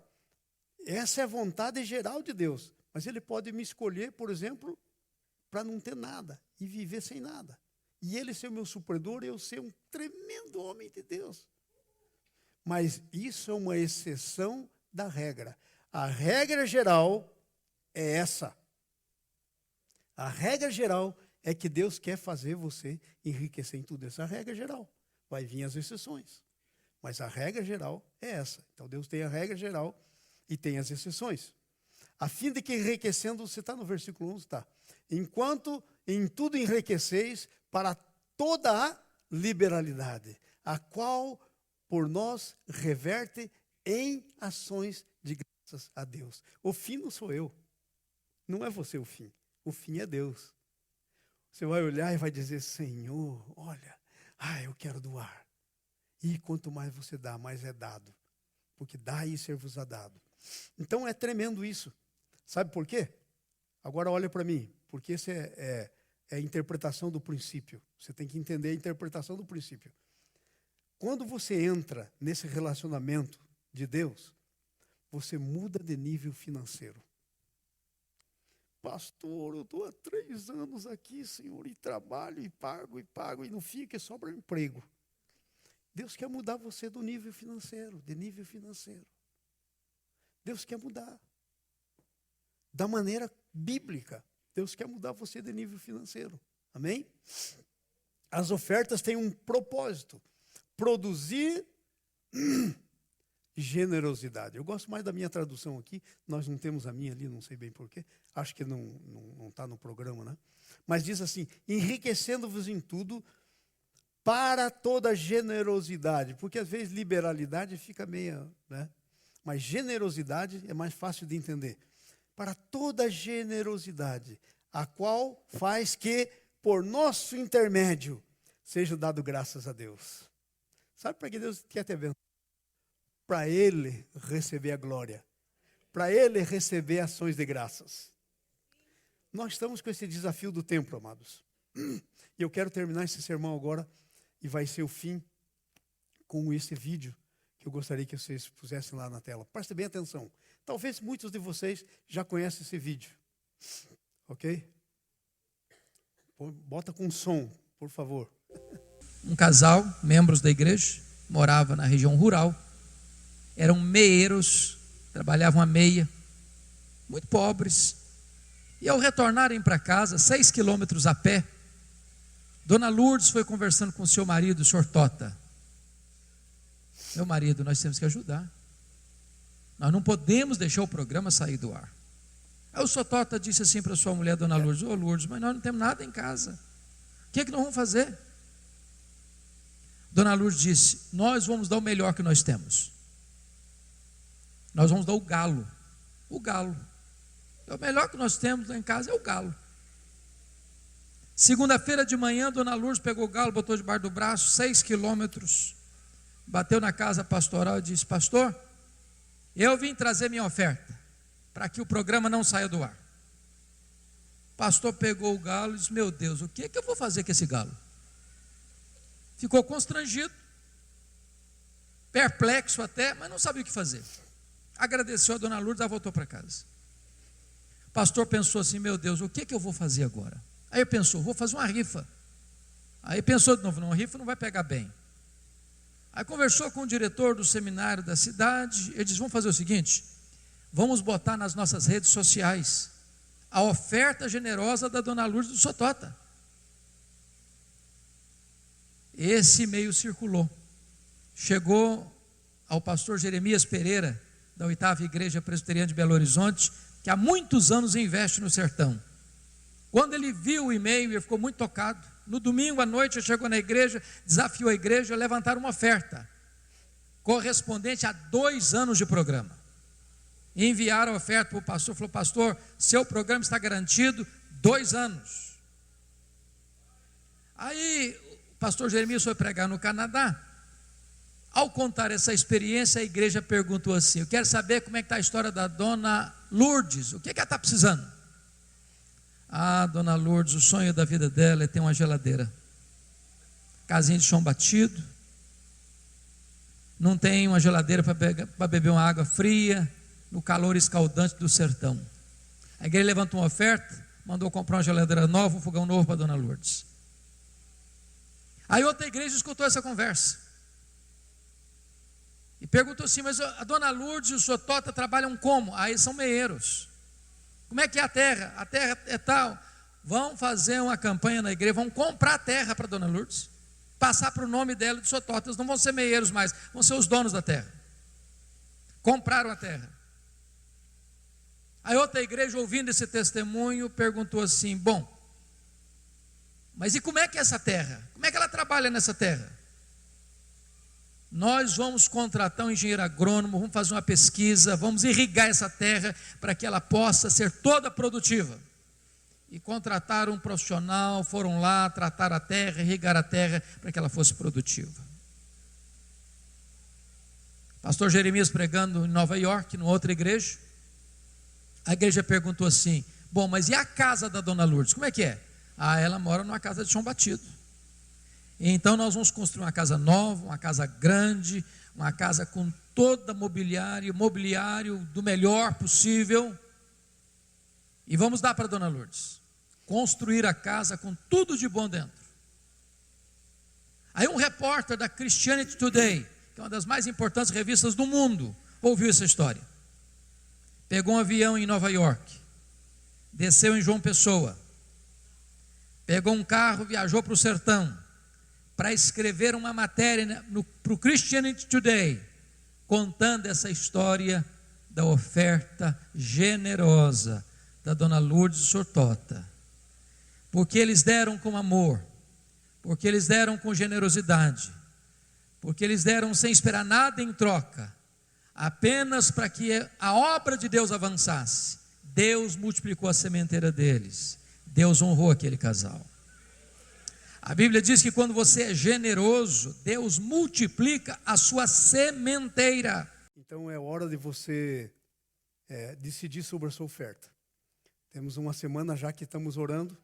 essa é a vontade geral de Deus. Mas Ele pode me escolher, por exemplo, para não ter nada e viver sem nada. E Ele ser o meu supridor e eu ser um tremendo homem de Deus. Mas isso é uma exceção da regra. A regra geral é essa. A regra geral é que Deus quer fazer você enriquecer em tudo. Essa é a regra geral. Vai vir as exceções. Mas a regra geral é essa. Então Deus tem a regra geral e tem as exceções. A fim de que enriquecendo, você está no versículo 11, está. Enquanto em tudo enriqueceis para toda a liberalidade, a qual por nós reverte em ações de graças a Deus. O fim não sou eu. Não é você o fim. O fim é Deus. Você vai olhar e vai dizer, Senhor, olha, eu quero doar. E quanto mais você dá, mais é dado. Porque dá e ser-vos-á dado. Então é tremendo isso. Sabe por quê? Agora olha para mim. Porque essa é a interpretação do princípio. Você tem que entender a interpretação do princípio. Quando você entra nesse relacionamento de Deus, você muda de nível financeiro. Pastor, eu estou há 3 anos aqui, Senhor, e trabalho, e pago, e não fica, só para emprego. Deus quer mudar você do nível financeiro, de nível financeiro. Deus quer mudar. Da maneira bíblica, Deus quer mudar você de nível financeiro. Amém? As ofertas têm um propósito. Produzir generosidade. Eu gosto mais da minha tradução aqui. Nós não temos a minha ali, não sei bem porquê. Acho que não está no programa, né? Mas diz assim, enriquecendo-vos em tudo para toda generosidade. Porque às vezes liberalidade fica meio, né? Mas generosidade é mais fácil de entender. Para toda generosidade, a qual faz que, por nosso intermédio, seja dado graças a Deus. Sabe para que Deus quer te abençoar? Para Ele receber a glória. Para Ele receber ações de graças. Nós estamos com esse desafio do templo, amados. E eu quero terminar esse sermão agora, e vai ser o fim, com esse vídeo, que eu gostaria que vocês pusessem lá na tela. Prestem bem atenção. Talvez muitos de vocês já conhecem esse vídeo. Ok? Bota com som, por favor. Um casal, membros da igreja, morava na região rural. Eram meeiros, trabalhavam a meia, muito pobres. E ao retornarem para casa, 6 quilômetros a pé, Dona Lourdes foi conversando com o seu marido, o senhor Tota. Meu marido, nós temos que ajudar. Nós não podemos deixar o programa sair do ar. Aí o senhor Tota disse assim para sua mulher, Dona Lourdes, ô Lourdes, mas nós não temos nada em casa. O que é que nós vamos fazer? Dona Lourdes disse, nós vamos dar o melhor que nós temos. Nós vamos dar o galo. O galo. O melhor que nós temos lá em casa é o galo. Segunda-feira de manhã, Dona Lourdes pegou o galo, botou debaixo do braço, 6 quilômetros, bateu na casa pastoral e disse, pastor, eu vim trazer minha oferta, para que o programa não saia do ar. O pastor pegou o galo e disse, meu Deus, o que é que eu vou fazer com esse galo? Ficou constrangido, perplexo até, mas não sabia o que fazer. Agradeceu a Dona Lourdes, ela voltou para casa. O pastor pensou assim, meu Deus, o que é que eu vou fazer agora? Aí ele pensou, vou fazer uma rifa. Aí pensou de novo, não, uma rifa não vai pegar bem. Aí conversou com o diretor do seminário da cidade, ele disse, vamos fazer o seguinte, vamos botar nas nossas redes sociais a oferta generosa da Dona Lourdes do Sotota. Esse e-mail circulou. chegou ao pastor Jeremias Pereira, da 8ª Igreja Presbiteriana de Belo Horizonte, que há muitos anos investe no sertão. Quando ele viu o e-mail, ele ficou muito tocado. No domingo à noite, ele chegou na igreja, desafiou a igreja a levantar uma oferta, correspondente a 2 anos de programa. E enviaram a oferta para o pastor, falou: pastor, seu programa está garantido 2 anos. Aí o pastor Jeremias foi pregar no Canadá. Ao contar essa experiência, a igreja perguntou assim: eu quero saber como é que está a história da dona Lourdes, o que ela está precisando? Ah, dona Lourdes, o sonho da vida dela é ter uma geladeira, casinha de chão batido, não tem uma geladeira para beber uma água fria, no calor escaldante do sertão. A igreja levantou uma oferta, mandou comprar uma geladeira nova, um fogão novo para a dona Lourdes. Aí outra igreja escutou essa conversa e perguntou assim: mas a dona Lourdes e o senhor Tota trabalham como? Aí são meeiros. Como é que é a terra? A terra é tal. Vão fazer uma campanha na igreja, vão comprar terra para a dona Lourdes, passar para o nome dela e do senhor Tota. Eles não vão ser meeiros mais, vão ser os donos da terra. Compraram a terra. Aí outra igreja, ouvindo esse testemunho, perguntou assim: bom, mas e como é que é essa terra? Como é que ela trabalha nessa terra? Nós vamos contratar um engenheiro agrônomo, vamos fazer uma pesquisa, vamos irrigar essa terra para que ela possa ser toda produtiva. E contrataram um profissional, foram lá, trataram a terra, irrigar a terra para que ela fosse produtiva. Pastor Jeremias pregando em Nova York, numa outra igreja, a igreja perguntou assim: bom, mas e a casa da dona Lourdes, como é que é? Ah, ela mora numa casa de chão batido. Então nós vamos construir uma casa nova, uma casa grande, uma casa com toda mobiliário do melhor possível, e vamos dar para a dona Lourdes construir a casa com tudo de bom dentro. Aí um repórter da Christianity Today, que é uma das mais importantes revistas do mundo, ouviu essa história. Pegou um avião em Nova York, desceu em João Pessoa, pegou um carro, viajou para o sertão, para escrever uma matéria para o Christianity Today, contando essa história da oferta generosa da dona Lourdes e do senhor Tota. Porque eles deram com amor, porque eles deram com generosidade, porque eles deram sem esperar nada em troca, apenas para que a obra de Deus avançasse. Deus multiplicou a sementeira deles, Deus honrou aquele casal. A Bíblia diz que quando você é generoso, Deus multiplica a sua sementeira. Então é hora de você decidir sobre a sua oferta. Temos uma semana já que estamos orando.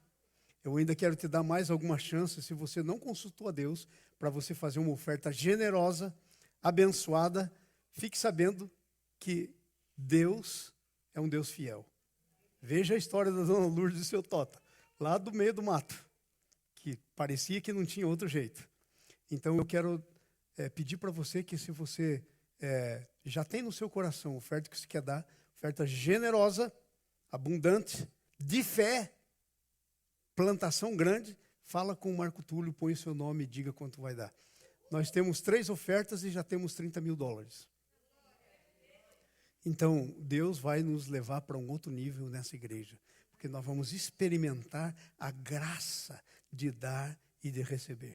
Eu ainda quero te dar mais alguma chance, se você não consultou a Deus, para você fazer uma oferta generosa, abençoada. Fique sabendo que Deus é um Deus fiel. Veja a história da dona Lourdes e seu Tota, lá do meio do mato, que parecia que não tinha outro jeito. Então eu quero pedir para você que, se você já tem no seu coração oferta que você quer dar, oferta generosa, abundante, de fé, plantação grande, fala com o Marco Túlio, põe o seu nome e diga quanto vai dar. Nós temos 3 ofertas e já temos $30 mil. Então Deus vai nos levar para um outro nível nessa igreja, porque nós vamos experimentar a graça de dar e de receber.